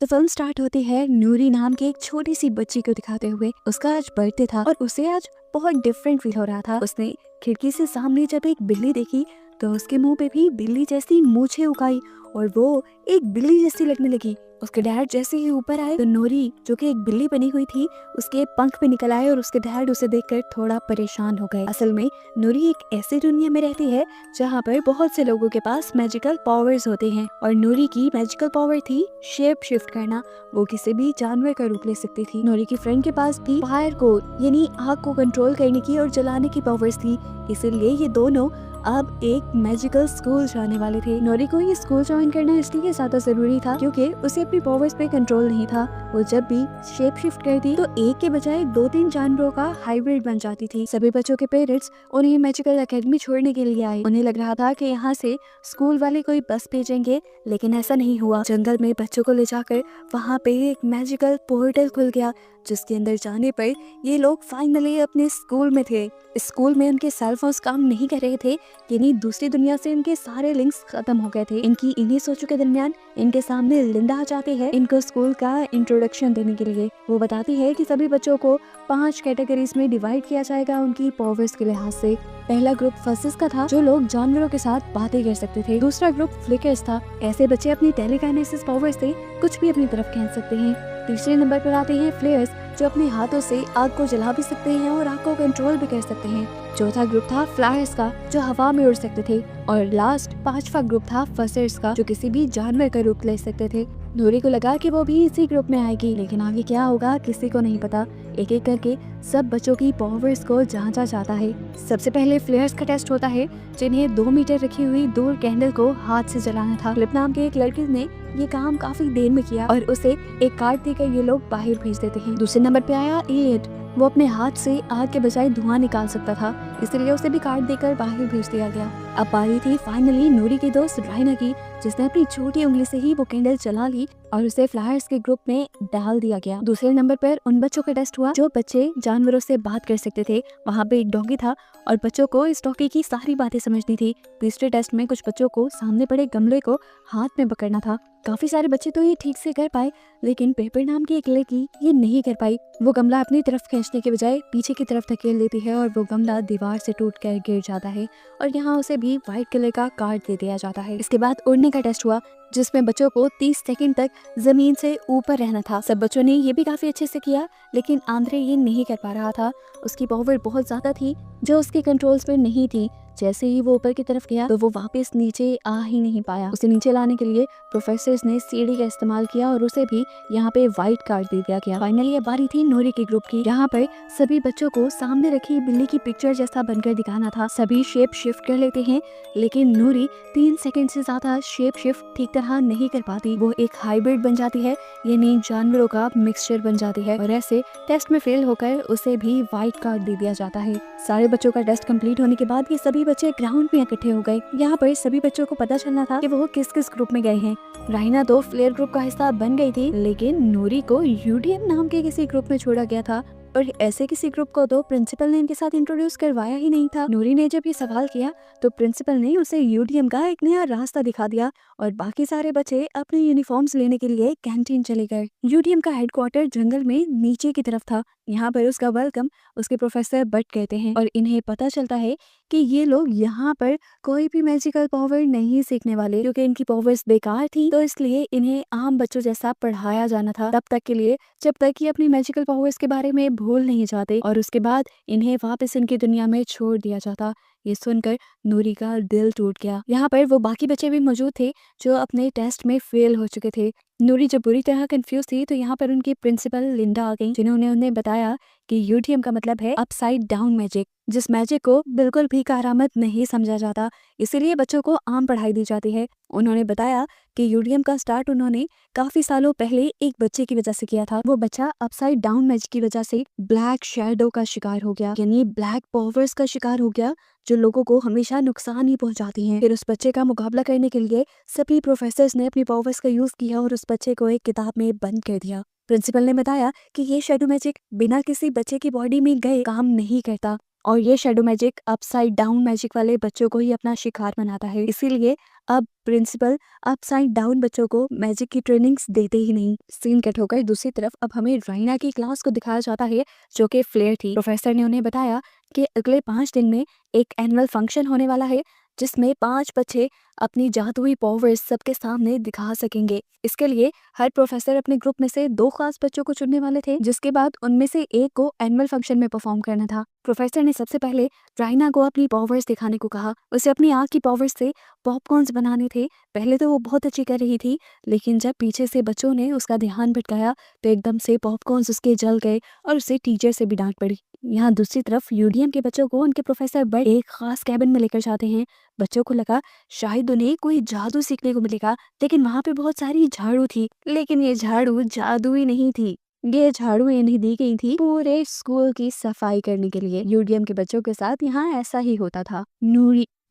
तो film start होती है नूरी नाम की एक छोटी सी बच्ची को दिखाते हुए। उसका आज बर्थडे था और उसे आज बहुत डिफरेंट फील हो रहा था। उसने खिड़की से सामने जब एक बिल्ली देखी तो उसके मुंह पे भी बिल्ली जैसी मूछें उगाई और वो एक बिल्ली जैसी लगने लगी। उसके डैड जैसे ही ऊपर आए तो नूरी जो कि एक बिल्ली बनी हुई थी उसके पंख पे निकल आए और उसके डैड उसे देखकर थोड़ा परेशान हो गए। असल में नूरी एक ऐसी दुनिया में रहती है जहाँ पर बहुत से लोगों के पास मैजिकल पावर्स होते हैं और नूरी की मैजिकल पावर थी शेप शिफ्ट करना। वो किसी भी जानवर का रूप ले सकती थी। नूरी की फ्रेंड के पास भी फायर को यानी आग को कंट्रोल करने की और जलाने की पावर्स थी। इसीलिए ये दोनों अब एक मैजिकल स्कूल जाने वाले थे। नूरी को ये स्कूल ज्वाइन करना इसलिए ज्यादा जरूरी था क्योंकि उसे अपनी पावर्स पे कंट्रोल नहीं था। वो जब भी शेप शिफ्ट करती तो एक के बजाय 2-3 जानवरों का हाइब्रिड बन जाती थी। सभी बच्चों के पेरेंट्स उन्हें मैजिकल एकेडमी छोड़ने के लिए आए। उन्हें लग रहा था कि यहाँ से स्कूल वाले कोई बस भेजेंगे, लेकिन ऐसा नहीं हुआ। जंगल में बच्चों को ले जाकर वहाँ पे एक मैजिकल पोर्टल खुल गया जिसके अंदर जाने पर ये लोग फाइनली अपने स्कूल में थे। स्कूल में उनके सेल फोन्स काम नहीं कर रहे थे, यानी दूसरी दुनिया से इनके सारे लिंक्स खत्म हो गए थे। इन्हीं सोचों के दरमियान इनके सामने लिंडा आ जाती है इनको स्कूल का इंट्रोडक्शन देने के लिए। वो बताती है कि सभी बच्चों को 5 कैटेगरीज में डिवाइड किया जाएगा उनकी पावर्स के लिहाज से। पहला ग्रुप फसिस का था जो लोग जानवरों के साथ बातें कर सकते थे। दूसरा ग्रुप फ्लिकर्स था, ऐसे बच्चे अपनी टेलीकाइनेसिस पावर से कुछ भी अपनी तरफ खींच सकते हैं। तीसरे नंबर पर आते हैं फ्लेयर्स जो अपने हाथों से आग को जला भी सकते हैं और आग को कंट्रोल भी कर सकते हैं। चौथा ग्रुप था फ्लायर्स का जो हवा में उड़ सकते थे और लास्ट 5वां ग्रुप था फसर्स का जो किसी भी जानवर का रूप ले सकते थे। नूरी को लगा कि वो भी इसी ग्रुप में आएगी, लेकिन आगे क्या होगा किसी को नहीं पता। एक एक करके सब बच्चों की पावर्स को जांचा जाता है। सबसे पहले फ्लेयर्स का टेस्ट होता है जिन्हें 2 मीटर रखी हुई दूर कैंडल को हाथ से जलाना था। फ्लिप नाम के एक लड़के ने ये काम काफी देर में किया और उसे एक कार्ड देकर ये लोग बाहर भेज देते हैं। दूसरे नंबर पे आया एलियट। वो अपने हाथ से आग के बजाय धुआं निकाल सकता था, इसलिए उसे भी कार्ड देकर बाहर भेज दिया गया। अब बारी थी फाइनली नूरी के दोस्त राइना की, जिसने अपनी छोटी उंगली से ही वो कैंडल जला ली और उसे फ्लायर्स के ग्रुप में डाल दिया गया। दूसरे नंबर पर उन बच्चों का टेस्ट हुआ जो बच्चे जानवरों से बात कर सकते थे। वहाँ पे एक डॉगी था और बच्चों को इस डॉगी की सारी बातें समझनी थी। तीसरे टेस्ट में कुछ बच्चों को सामने पड़े गमले को हाथ में पकड़ना था। काफी सारे बच्चे तो ये ठीक से कर पाए, लेकिन पेपर नाम की एक लड़की ये नहीं कर पाई। वो गमला अपनी तरफ खींचने के बजाय पीछे की तरफ धकेल देती है और वो गमला दीवार से टूटकर गिर जाता है और यहाँ उसे भी व्हाइट कलर का कार्ड दे दिया जाता है। इसके बाद उड़ने का टेस्ट हुआ जिसमें बच्चों को 30 सेकंड तक जमीन से ऊपर रहना था। सब बच्चों ने ये भी काफी अच्छे से किया, लेकिन आंद्रे ये नहीं कर पा रहा था। उसकी पावर बहुत ज्यादा थी जो उसके कंट्रोल्स पर नहीं थी। जैसे ही वो ऊपर की तरफ गया तो वो वापस नीचे आ ही नहीं पाया। उसे नीचे लाने के लिए प्रोफेसर्स ने सीढ़ी का इस्तेमाल किया और उसे भी यहाँ पे व्हाइट कार्ड दे दिया गया। फाइनली ये बारी थी नूरी के ग्रुप की। यहाँ पर सभी बच्चों को सामने रखी बिल्ली की पिक्चर जैसा बनकर दिखाना था। सभी शेप शिफ्ट कर लेते हैं, लेकिन नूरी 3 सेकंड से ज्यादा शेप शिफ्ट ठीक तरह नहीं कर पाती। वो एक हाइब्रिड बन जाती है, यानी जानवरों का मिक्सचर बन जाती है और ऐसे टेस्ट में फेल होकर उसे भी व्हाइट कार्ड दे दिया जाता है। सारे बच्चों का टेस्ट कंप्लीट होने के बाद ये सभी बच्चे ग्राउंड में इकट्ठे हो गए। यहाँ पर सभी बच्चों को पता चलना था कि वो किस किस ग्रुप में गए हैं। राइना तो फ्लेयर ग्रुप का हिस्सा बन गई थी, लेकिन नूरी को यूडीएम नाम के किसी ग्रुप में छोड़ा गया था और ऐसे किसी ग्रुप को तो प्रिंसिपल ने इनके साथ इंट्रोड्यूस करवाया ही नहीं था। नूरी ने जब ये सवाल किया तो प्रिंसिपल ने उसे यूडीएम का एक नया रास्ता दिखा दिया और बाकी सारे बच्चे अपने यूनिफॉर्म्स लेने के लिए कैंटीन चले गए। यूडीएम का हेडक्वार्टर जंगल में नीचे की तरफ था। यहाँ पर उसका वेलकम उसके प्रोफेसर बट कहते हैं और इन्हें पता चलता है कि ये लोग यहाँ पर कोई भी मैजिकल पावर नहीं सीखने वाले, क्योंकि इनकी पावर्स बेकार थी तो इसलिए इन्हें आम बच्चों जैसा पढ़ाया जाना था तब तक के लिए जब तक ये अपनी मैजिकल पावर्स के बारे में भूल नहीं जाते और उसके बाद इन्हें वापस इनकी दुनिया में छोड़ दिया जाता। ये सुनकर नूरी का दिल टूट गया। यहाँ पर वो बाकी बच्चे भी मौजूद थे जो अपने टेस्ट में फेल हो चुके थे। नूरी जब बुरी तरह कंफ्यूज थी तो यहाँ पर उनकी प्रिंसिपल लिंडा आ गई, जिन्होंने उन्हें बताया कि यूडीएम का मतलब है अपसाइड डाउन मैजिक, जिस मैजिक को बिल्कुल भी करामत नहीं समझा जाता, इसीलिए बच्चों को आम पढ़ाई दी जाती है। उन्होंने बताया कि यूडीएम का स्टार्ट उन्होंने काफी सालों पहले एक बच्चे की वजह से किया था। वो बच्चा अपसाइड डाउन मैजिक की वजह से ब्लैक शैडो का शिकार हो गया, यानी ब्लैक पावर्स का शिकार हो गया जो लोगों को हमेशा नुकसान ही पहुंचाती हैं। फिर उस बच्चे का मुकाबला करने के लिए सभी प्रोफेसर्स ने अपनी पावर्स का यूज किया और उस बच्चे को एक किताब में बंद कर दिया। प्रिंसिपल ने बताया कि ये शैडो मैजिक बिना किसी बच्चे की बॉडी में गए काम नहीं करता, और ये shadow magic upside down magic वाले बच्चों को ही अपना शिकार बनाता है। इसीलिए अब प्रिंसिपल अपसाइड डाउन बच्चों को मैजिक की ट्रेनिंग्स देते ही नहीं। सीन कट होकर दूसरी तरफ अब हमें राइना की क्लास को दिखाया जाता है, जो कि फ्लेयर थी। प्रोफेसर ने उन्हें बताया कि अगले 5 दिन में एक एनुअल फंक्शन होने वाला है, जिसमें 5 बच्चे अपनी जादुई पावर्स सबके सामने दिखा सकेंगे। इसके लिए हर प्रोफेसर अपने ग्रुप में से 2 खास बच्चों को चुनने वाले थे, जिसके बाद उनमें से एक को एनुअल फंक्शन में परफॉर्म करना था। प्रोफेसर ने सबसे पहले राइना को अपनी पावर्स दिखाने को कहा। उसे अपनी आँख की पावर्स से पॉपकॉर्न्स बनाने थे। पहले तो वो बहुत अच्छी कर रही थी, लेकिन जब पीछे से बच्चों ने उसका ध्यान भटकाया तो एकदम से पॉपकॉर्न्स उसके जल गए और उसे टीचर से भी डांट पड़ी। यहाँ दूसरी तरफ यूडीएम के बच्चों को उनके प्रोफेसर बर्ड एक खास कैबिन में लेकर जाते हैं। बच्चों को लगा शायद उन्हें कोई जादू सीखने को मिलेगा, लेकिन वहाँ पे बहुत सारी झाड़ू थी। लेकिन ये झाड़ू जादुई नहीं थी, ये झाड़ू इन्हें दी गई थी पूरे स्कूल की सफाई करने के लिए। यूडीएम के बच्चों के साथ यहाँ ऐसा ही होता था।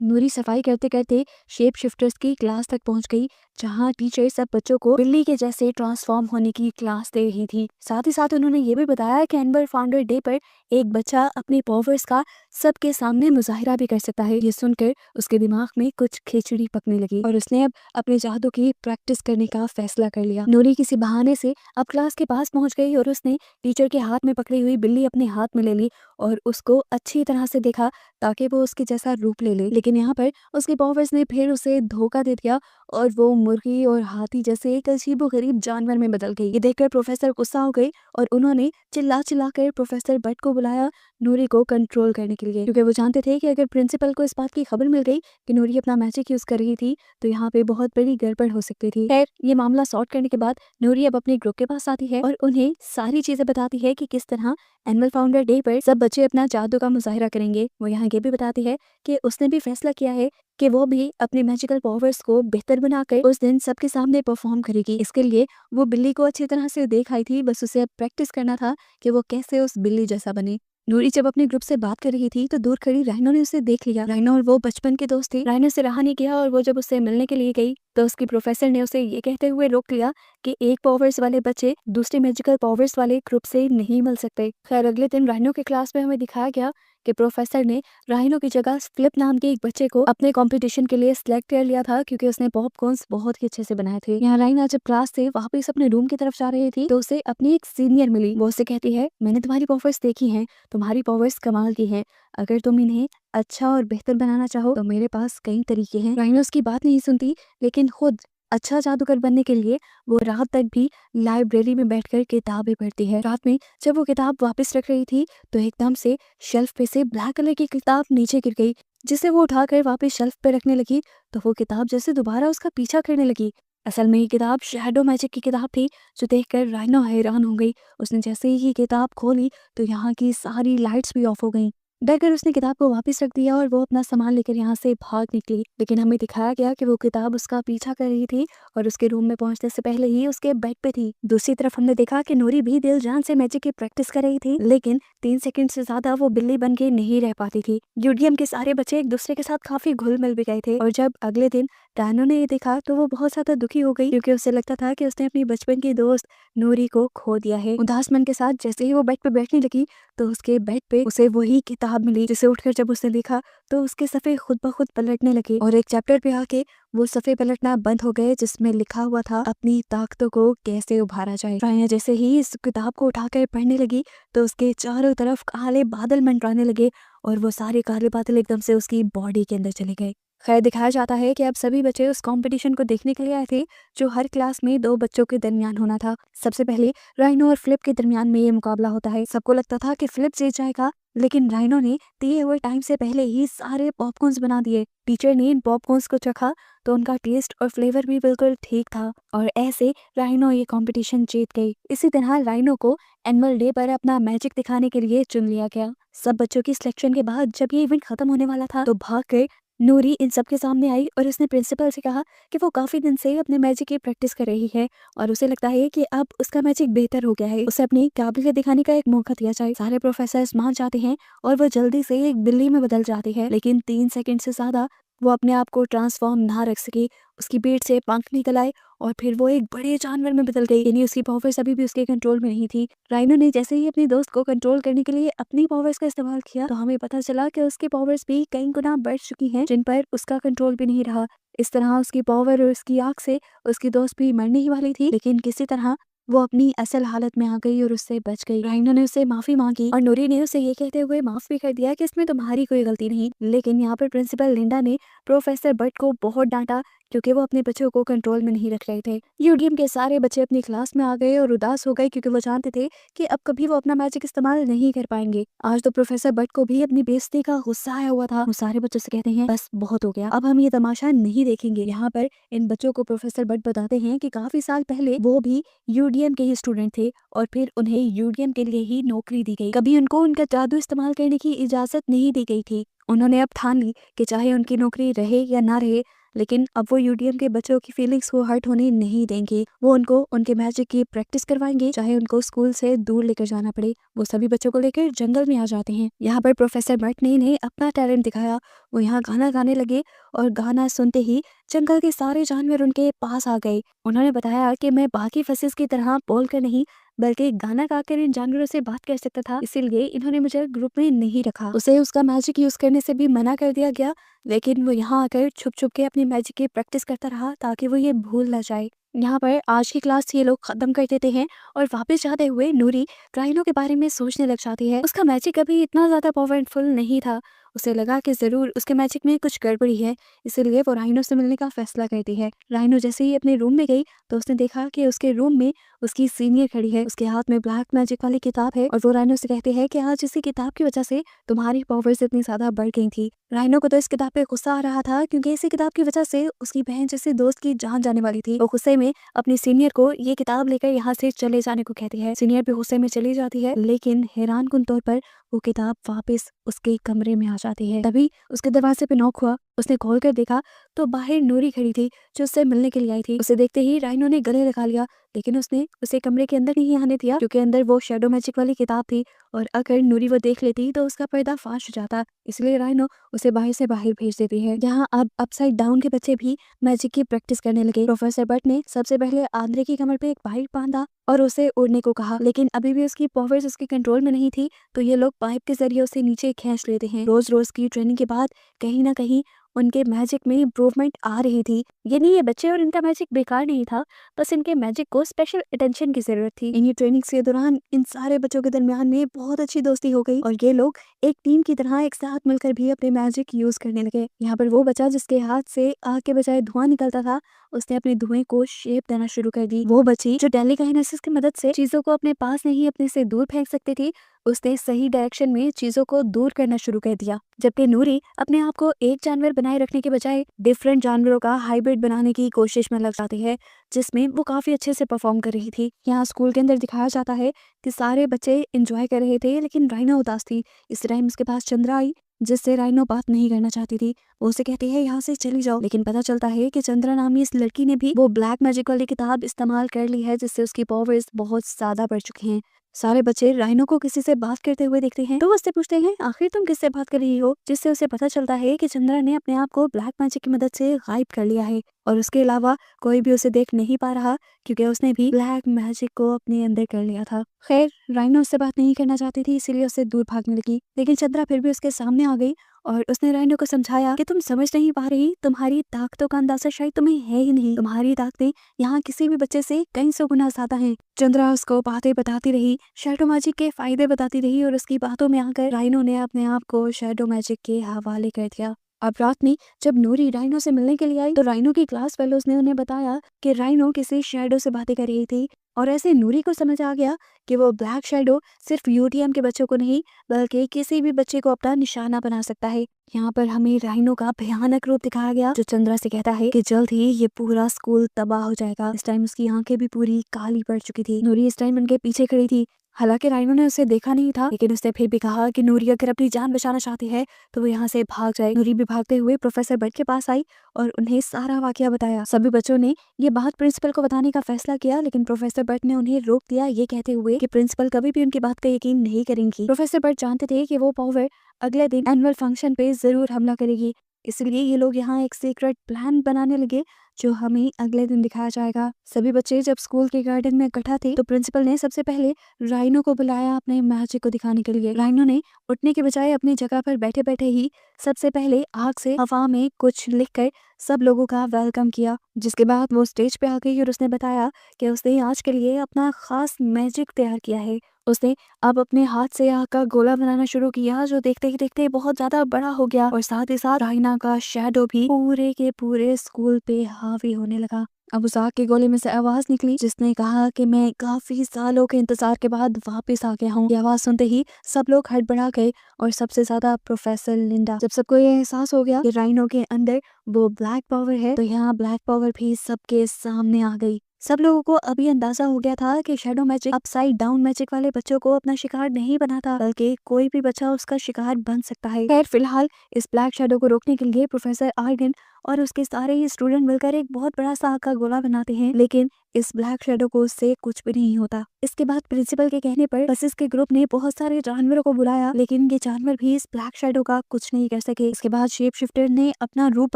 नूरी सफाई करते करते शेप शिफ्टर्स की क्लास तक पहुंच गई, जहां टीचर सब बच्चों को बिल्ली के जैसे ट्रांसफॉर्म होने की क्लास दे रही थी। साथ ही साथ उन्होंने ये भी बताया कि एनुअल फाउंडर डे पर एक बच्चा अपने पावर्स का सबके सामने मुजाहिरा भी कर सकता है। ये सुनकर उसके दिमाग में कुछ खिचड़ी पकने लगी और उसने अब अपने जादू की प्रैक्टिस करने का फैसला कर लिया। नूरी किसी बहाने से अब क्लास के पास पहुंच गई और उसने टीचर के हाथ में पकड़ी हुई बिल्ली अपने हाथ में ले ली और उसको अच्छी तरह से देखा ताकि वो उसके जैसा रूप ले ले। लेकिन यहाँ पर उसके पावर्स ने फिर उसे धोखा दे दिया और वो मुर्गी और हाथी जैसे एक अजीबोगरीब जानवर में बदल गई। ये देखकर प्रोफेसर गुस्सा हो गई और उन्होंने चिल्ला कर प्रोफेसर बट को बुलाया नूरी को कंट्रोल करने के लिए, क्योंकि वो जानते थे कि अगर प्रिंसिपल को इस बात की खबर मिल गई कि नूरी अपना मैजिक यूज कर रही थी तो यहाँ पे बहुत बड़ी गड़बड़ हो सकती थी। खैर, ये मामला सॉर्ट करने के बाद नूरी अब अपने ग्रुप के पास आती है और उन्हें सारी चीजें बताती है कि किस तरह एनुअल फाउंडर डे पर सब बच्चे अपना जादू का मुजाहिरा करेंगे। वो यहाँ ये भी बताती है कि उसने भी फैसला किया है कि वो भी अपने मैजिकल पावर्स को बेहतर बनाकर उस दिन सबके सामने परफॉर्म करेगी। इसके लिए वो बिल्ली को अच्छी तरह से देख आई थी, बस उसे अब प्रैक्टिस करना था कि वो कैसे उस बिल्ली जैसा बने। नूरी जब अपने ग्रुप से बात कर रही थी तो दूर खड़ी राइनो ने उसे देख लिया। राइनो और वो बचपन के दोस्त थे। राइनो से रहा नहीं किया और वो जब उससे मिलने के लिए गई तो उसकी प्रोफेसर ने उसे ये कहते हुए रोक लिया कि एक पावर्स वाले बच्चे दूसरे मैजिकल पावर्स वाले ग्रुप से नहीं मिल सकते। खैर, अगले दिन राइनो के क्लास में हमें दिखाया गया कि प्रोफेसर ने राइनो की जगह फ्लिप नाम के एक बच्चे को अपने कंपटीशन के लिए सिलेक्ट कर लिया था, क्योंकि उसने पॉपकॉर्न्स बहुत ही अच्छे से बनाए थे। यहाँ राइना जब क्लास से वापस अपने रूम की तरफ जा रही थी तो उसे अपनी एक सीनियर मिली। वो उसे कहती है, मैंने तुम्हारी पावर्स देखी हैं, तुम्हारी पावर्स कमाल की हैं। अगर तुम इन्हें अच्छा और बेहतर बनाना चाहो तो मेरे पास कई तरीके हैं। राइनो उसकी बात नहीं सुनती, लेकिन खुद अच्छा जादूगर बनने के लिए वो रात तक भी लाइब्रेरी में बैठकर किताबें पढ़ती है। रात में जब वो किताब वापस रख रही थी तो एकदम से शेल्फ पे से ब्लैक कलर की किताब नीचे गिर गई, जिसे वो उठाकर वापस शेल्फ पे रखने लगी तो वो किताब जैसे दोबारा उसका पीछा करने लगी। असल में ये किताब शैडो मैजिक की किताब थी, जो देखकर राइनो हैरान हो गई। उसने जैसे ही ये किताब खोली तो यहाँ की सारी लाइट्स भी ऑफ हो गई। डरकर उसने किताब को वापस रख दिया और वो अपना सामान लेकर यहाँ से भाग निकली। लेकिन हमें दिखाया गया कि वो किताब उसका पीछा कर रही थी और उसके रूम में पहुंचने से पहले ही उसके बेड पे थी। दूसरी तरफ हमने देखा कि नूरी भी दिल जान से मैजिक की प्रैक्टिस कर रही थी, लेकिन 3 सेकंड से ज्यादा वो बिल्ली बन के नहीं रह पाती थी। यूडीएम के सारे बच्चे एक दूसरे के साथ काफी घुल मिल भी गए थे और जब अगले दिन डायनो ने ये देखा तो वो बहुत ज्यादा दुखी हो गई, क्योंकि उसे लगता था कि उसने अपनी बचपन की दोस्त नूरी को खो दिया है। उदास मन के साथ जैसे ही वो बेड पे बैठने लगी तो उसके बेड पे उसे वही किताब मिली, जिसे उठकर जब उसने देखा तो उसके सफ़े खुद ब खुद पलटने लगे और एक चैप्टर पे आके वो सफ़े पलटना बंद हो गए, जिसमें लिखा हुआ था अपनी ताकतों को कैसे उभारा जाए। राया जैसे ही इस किताब को उठाकर पढ़ने लगी तो उसके चारों तरफ काले बादल मंडराने लगे और वो सारे काले बादल एकदम से उसकी बॉडी के अंदर चले गए। खैर, दिखाया जाता है कि अब सभी बच्चे उस कंपटीशन को देखने के लिए आए थे, जो हर क्लास में 2 बच्चों के दरमियान होना था। सबसे पहले राइनो और फ्लिप के दरमियान में ये मुकाबला होता है। सबको लगता था कि फ्लिप जीत जाएगा, लेकिन राइनो ने दिए हुए टाइम से पहले ही सारे पॉपकॉर्न्स बना दिए। टीचर ने इन पॉपकॉर्न्स को चखा तो उनका टेस्ट और फ्लेवर भी बिल्कुल ठीक था और ऐसे राइनो ये कंपटीशन जीत गई। इसी तरह राइनो को एनुअल डे पर अपना मैजिक दिखाने के लिए चुन लिया गया। सब बच्चों की सिलेक्शन के बाद जब ये इवेंट खत्म होने वाला था तो भागकर नूरी इन सब के सामने आई और उसने प्रिंसिपल से कहा कि वो काफी दिन से अपने मैजिक की प्रैक्टिस कर रही है और उसे लगता है कि अब उसका मैजिक बेहतर हो गया है। उसे अपनी काबिलियत दिखाने का एक मौका दिया जाए। सारे प्रोफेसर मान जाते हैं और वो जल्दी से एक बिल्ली में बदल जाती है, लेकिन 3 सेकंड से ज्यादा वो अपने आप को ट्रांसफॉर्म ना रख सकी, उसकी पेट से पंख निकल आए और फिर वो एक बड़े जानवर में बदल गई। यानी उसकी पावर्स अभी भी उसके कंट्रोल में नहीं थी। राइनो ने जैसे ही अपने दोस्त को कंट्रोल करने के लिए अपनी पावर्स का इस्तेमाल किया तो हमें पता चला कि उसकी पावर्स भी कई गुना बढ़ चुकी हैं, जिन पर उसका कंट्रोल भी नहीं रहा। इस तरह उसकी पावर और उसकी आग से उसकी दोस्त भी मरने ही वाली थी, लेकिन किसी तरह वो अपनी असल हालत में आ गई और उससे बच गई। राइनो ने उससे माफी मांगी और नूरी ने उसे ये कहते हुए माफ भी कर दिया कि इसमें तुम्हारी कोई गलती नहीं। लेकिन यहाँ पर प्रिंसिपल लिंडा ने प्रोफेसर बट को बहुत डांटा क्योंकि वो अपने बच्चों को कंट्रोल में नहीं रख रहे थे। यूडीएम के सारे बच्चे अपनी क्लास में आ गए और उदास हो गए क्योंकि वो जानते थे कि अब कभी वो अपना मैजिक इस्तेमाल नहीं कर पाएंगे। आज तो प्रोफेसर बट को भी अपनी बेइज्जती का गुस्सा आया हुआ था। वो सारे बच्चों से कहते हैं बस बहुत हो गया, अब हम ये तमाशा नहीं देखेंगे। यहाँ पर इन बच्चों को प्रोफेसर बट बताते हैं कि काफी साल पहले वो भी यूडीएम के ही स्टूडेंट थे और फिर उन्हें यूडीएम के लिए ही नौकरी दी गई। कभी उनको उनका जादू इस्तेमाल करने की इजाजत नहीं दी गई थी। उन्होंने अब ठान ली कि चाहे उनकी नौकरी रहे या ना रहे, लेकिन अब वो यूडीएम के बच्चों की फीलिंग्स को हर्ट होने नहीं देंगे। वो उनको उनके मैजिक की प्रैक्टिस करवाएंगे, चाहे उनको स्कूल से दूर लेकर जाना पड़े। वो सभी बच्चों को लेकर जंगल में आ जाते हैं। यहाँ पर प्रोफेसर बट ने इन्हें अपना टैलेंट दिखाया। वो यहाँ गाना गाने लगे और गाना सुनते ही जंगल के सारे जानवर उनके पास आ गए। उन्होंने बताया कि मैं बाकी फसिल्स की तरह बोलकर नहीं बल्कि गाना गाकर इन जानवरों से बात कर सकता था, इसीलिए इन्होंने मुझे ग्रुप में नहीं रखा। उसे उसका मैजिक यूज करने से भी मना कर दिया गया, लेकिन वो यहाँ आकर छुप छुप के अपनी मैजिक की प्रैक्टिस करता रहा ताकि वो ये भूल ना जाए। यहाँ पर आज की क्लास ये लोग खत्म कर देते हैं और वापस जाते हुए नूरी राइनो के बारे में सोचने लग जाती है। उसका मैजिक अभी इतना ज्यादा पावरफुल नहीं था। उसे लगा कि जरूर उसके मैजिक में कुछ गड़बड़ी है, इसीलिए वो राइनो से मिलने का फैसला करती है। राइनो जैसे ही अपने रूम में गई तो उसने देखा कि उसके रूम में उसकी सीनियर खड़ी है। उसके हाथ में ब्लैक मैजिक वाली किताब है और वो राइनो से कहती है कि आज इसी किताब की वजह से तुम्हारी पावर्स इतनी ज्यादा बढ़ गई थी। राइनो को तो इस किताब पे गुस्सा आ रहा था क्योंकि इसी किताब की वजह से उसकी बहन जैसे दोस्त की जान जाने वाली थी। वो गुस्से में अपनी सीनियर को ये किताब लेकर यहाँ से चले जाने को कहती है। सीनियर भी गुस्से में चली जाती है, लेकिन हैरानकुन तौर पर वो किताब वापस उसके कमरे में आ जाती है। तभी उसके दरवाजे पे नॉक हुआ। उसने खोल कर देखा तो बाहर नूरी खड़ी थी जो उससे मिलने के लिए आई थी। उसे देखते ही राइनो ने गले लगा लिया, लेकिन उसने उसे कमरे के अंदर नहीं आने दिया क्योंकि अंदर वो शैडो मैजिक वाली किताब थी और अगर नूरी वो देख लेती तो उसका पर्दा फाश हो जाता। इसलिए राइनो उसे बाहर से बाहर भेज देती है। जहाँ अब अपसाइड डाउन के बच्चे भी मैजिक की प्रैक्टिस करने लगे। प्रोफेसर बट ने सबसे पहले आंद्रे की कमर पे एक पाइप बांधा और उसे उड़ने को कहा, लेकिन अभी भी उसकी पावर्स उसके कंट्रोल में नहीं थी, तो ये लोग पाइप के जरिए उसे नीचे खींच लेते हैं। रोज रोज की ट्रेनिंग के बाद कहीं ना कहीं उनके मैजिक में इम्प्रूवमेंट आ रही थी। यानी ये बच्चे और इनका मैजिक बेकार नहीं था, बस इनके मैजिक को स्पेशल अटेंशन की जरूरत थी। इन्हीं ट्रेनिंग्स के दौरान इन सारे बच्चों के दरमियान में बहुत अच्छी दोस्ती हो गई और ये लोग एक टीम की तरह एक साथ मिलकर भी अपने मैजिक यूज करने लगे। यहाँ पर वो बच्चा जिसके हाथ से आग के बजाय धुआं निकलता था, उसने अपने धुएं को शेप देना शुरू कर दी। वो बच्ची जो टेलीकाइनेसिस की मदद से चीजों को अपने पास नहीं अपने से दूर फेंक सकती थी, उसने सही डायरेक्शन में चीजों को दूर करना शुरू कर दिया। जबकि नूरी अपने आप को एक जानवर बनाए रखने के बजाय डिफरेंट जानवरों का हाइब्रिड बनाने की कोशिश में लग जाती है, जिसमें वो काफी अच्छे से परफॉर्म कर रही थी। यहाँ स्कूल के अंदर दिखाया जाता है कि सारे बच्चे एंजॉय कर रहे थे, लेकिन राइनो उदास थी। इस टाइम उसके पास चंद्रा आई जिससे राइनो बात नहीं करना चाहती थी। वो उसे कहती है यहाँ से चली जाओ, लेकिन पता चलता है कि चंद्रा नामी इस लड़की ने भी वो ब्लैक मैजिक वाली किताब इस्तेमाल कर ली है, जिससे उसकी पावर्स बहुत ज्यादा बढ़ चुकी हैं। सारे बच्चे राइनो को किसी से बात करते हुए देखते हैं तो वो उससे पूछते हैं आखिर तुम किससे बात कर रही हो, जिससे उसे पता चलता है कि चंद्रा ने अपने आप को ब्लैक मैजिक की मदद से गायब कर लिया है और उसके अलावा कोई भी उसे देख नहीं पा रहा क्योंकि उसने भी ब्लैक मैजिक को अपने अंदर कर लिया था। खैर राइनो उससे बात नहीं करना चाहती थी, इसीलिए उससे दूर भागने लगी, लेकिन चंद्रा फिर भी उसके सामने आ गई और उसने राइनो को समझाया कि तुम समझ नहीं पा रही, तुम्हारी ताकतों का अंदाजा शायद तुम्हें है ही नहीं। तुम्हारी ताकतें यहाँ किसी भी बच्चे से कई सौ गुना ज्यादा हैं। चंद्रा उसको बातें बताती रही, शैडो मैजिक के फायदे बताती रही और उसकी बातों में आकर राइनो ने अपने आप को शैडो मैजिक के हवाले कर दिया। अब रात में जब नूरी राइनो से मिलने के लिए आई तो राइनो की क्लास फेलोज ने उन्हें बताया कि राइनो किसी शैडो से बातें कर रही थी और ऐसे नूरी को समझ आ गया कि वो ब्लैक शैडो सिर्फ यूटीएम के बच्चों को नहीं बल्कि किसी भी बच्चे को अपना निशाना बना सकता है। यहाँ पर हमें राइनो का भयानक रूप दिखाया गया जो चंद्रा से कहता है कि जल्द ही ये पूरा स्कूल तबाह हो जाएगा। इस टाइम उसकी आंखें भी पूरी काली पड़ चुकी थी। नूरी इस टाइम उनके पीछे खड़ी थी। हालांकि राइनो ने उसे देखा नहीं था, लेकिन उसने फिर भी कहा कि नूरी अगर अपनी जान बचाना चाहती है तो वो यहाँ से भाग जाए। नूरी भी भागते हुए प्रोफेसर बट के पास आई और उन्हें सारा वाकया बताया। सभी बच्चों ने ये बात प्रिंसिपल को बताने का फैसला किया, लेकिन प्रोफेसर बट ने उन्हें रोक दिया ये कहते हुए कि प्रिंसिपल कभी भी उनकी बात का यकीन नहीं करेंगी। प्रोफेसर बट जानते थे कि वो पावर अगले दिन एनुअल फंक्शन पे जरूर हमला करेगी इसलिए ये लोग यहाँ एक सीक्रेट प्लान बनाने लगे जो हमें अगले दिन दिखाया जाएगा। सभी बच्चे जब स्कूल के गार्डन में इकट्ठा थे तो प्रिंसिपल ने सबसे पहले राइनो को बुलाया अपने मैजिक को दिखाने के लिए। राइनो ने उठने के बजाय अपनी जगह पर बैठे बैठे ही सबसे पहले आग से हवा में कुछ लिखकर सब लोगों का वेलकम किया, जिसके बाद वो स्टेज पे आ गई और उसने बताया कि उसने आज के लिए अपना खास मैजिक तैयार किया है। उसने अब अपने हाथ से आग का गोला बनाना शुरू किया जो देखते ही देखते बहुत ज्यादा बड़ा हो गया और साथ ही साथ राइना का शैडो भी पूरे के पूरे स्कूल पे हावी होने लगा। अब उस आग के गोले में से आवाज निकली जिसने कहा कि मैं काफी सालों के इंतजार के बाद वापस आ गया हूँ। ये आवाज सुनते ही सब लोग हड़बड़ा गए और सबसे ज्यादा प्रोफेसर लिंडा। जब सबको ये एहसास हो गया कि राइनो के अंदर वो ब्लैक पावर है तो यहाँ ब्लैक पावर भी सबके सामने आ गई। सब लोगों को अभी अंदाजा हो गया था कि shadow magic upside down magic वाले बच्चों को अपना शिकार नहीं बनाता बल्कि कोई भी बच्चा उसका शिकार बन सकता है। खैर फिलहाल इस ब्लैक शैडो को रोकने के लिए प्रोफेसर आर्गन और उसके सारे ही स्टूडेंट मिलकर एक बहुत बड़ा सा आग का गोला बनाते हैं, लेकिन इस ब्लैक शैडो को उससे कुछ भी नहीं होता। इसके बाद प्रिंसिपल के कहने पर बसेस के ग्रुप ने बहुत सारे जानवरों को बुलाया, लेकिन ये जानवर भी इस ब्लैक शैडो का कुछ नहीं कर सके। इसके बाद शेप शिफ्टर ने अपना रूप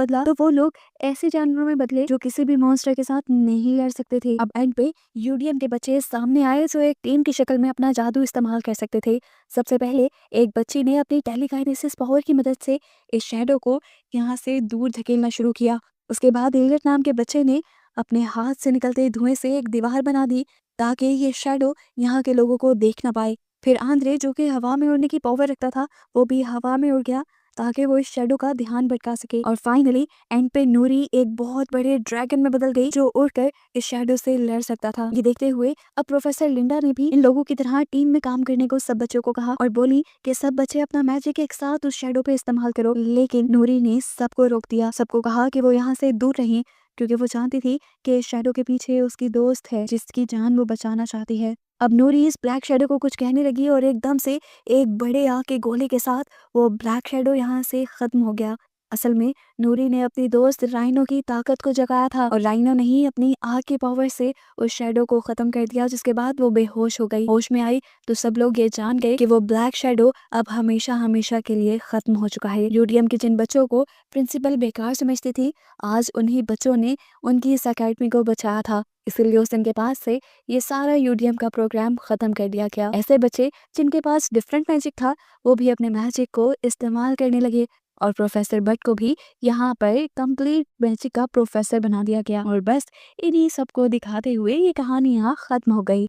बदला तो वो लोग ऐसे जानवरों में बदले जो किसी भी मॉन्स्टर के साथ नहीं लड़ सकते थे। अब एंड पे यूडीएम के बच्चे सामने आए जो एक टीम की शक्ल में अपना जादू इस्तेमाल कर सकते थे। सबसे पहले एक बच्ची ने अपनी टेलीकाइनेसिस पावर की मदद से इस शैडो को यहाँ से दूर धकेलना शुरू किया। उसके बाद एलियट नाम के बच्चे ने अपने हाथ से निकलते धुएं से एक दीवार बना दी ताकि ये शैडो यहाँ के लोगों को देख ना पाए। फिर आंद्रे जो कि हवा में उड़ने की पावर रखता था वो भी हवा में उड़ गया ताकि वो इस शैडो का ध्यान भटका सके। और फाइनली एंड पे नूरी एक बहुत बड़े ड्रैगन में बदल गई जो उड़कर इस शैडो से लड़ सकता था। ये देखते हुए अब प्रोफेसर लिंडा ने भी इन लोगों की तरह टीम में काम करने को सब बच्चों को कहा और बोली कि सब बच्चे अपना मैजिक एक साथ उस शैडो पे इस्तेमाल करो, लेकिन नूरी ने सबको रोक दिया। सबको कहा कि वो यहाँ से दूर रहें क्योंकि वो जानती थी कि शैडो के पीछे उसकी दोस्त है जिसकी जान वो बचाना चाहती है। अब नूरी इस ब्लैक शैडो को कुछ कहने लगी और एकदम से एक बड़े आग के गोले के साथ वो ब्लैक शैडो यहाँ से खत्म हो गया। असल में नूरी ने अपनी दोस्त राइनो की ताकत को जगाया था और राइनो ने ही अपनी आग की पावर से उस शैडो को खत्म कर दिया, जिसके बाद वो बेहोश हो गई। होश में आई तो सब लोग ये जान गए कि वो ब्लैक शैडो अब हमेशा हमेशा के लिए खत्म हो चुका है। यूडीएम के जिन बच्चों को प्रिंसिपल बेकार समझती थी आज उन्हीं बच्चों ने उनकी इस अकेडमी को बचाया था, इसलिए उस दिन के पास से ये सारा यूडीएम का प्रोग्राम खत्म कर दिया गया। ऐसे बच्चे जिनके पास डिफरेंट मैजिक था वो भी अपने मैजिक को इस्तेमाल करने लगे और प्रोफेसर बट को भी यहाँ पर कंप्लीट मैजिक का प्रोफेसर बना दिया गया। और बस इन्हीं सबको दिखाते हुए ये कहानी यहाँ खत्म हो गई।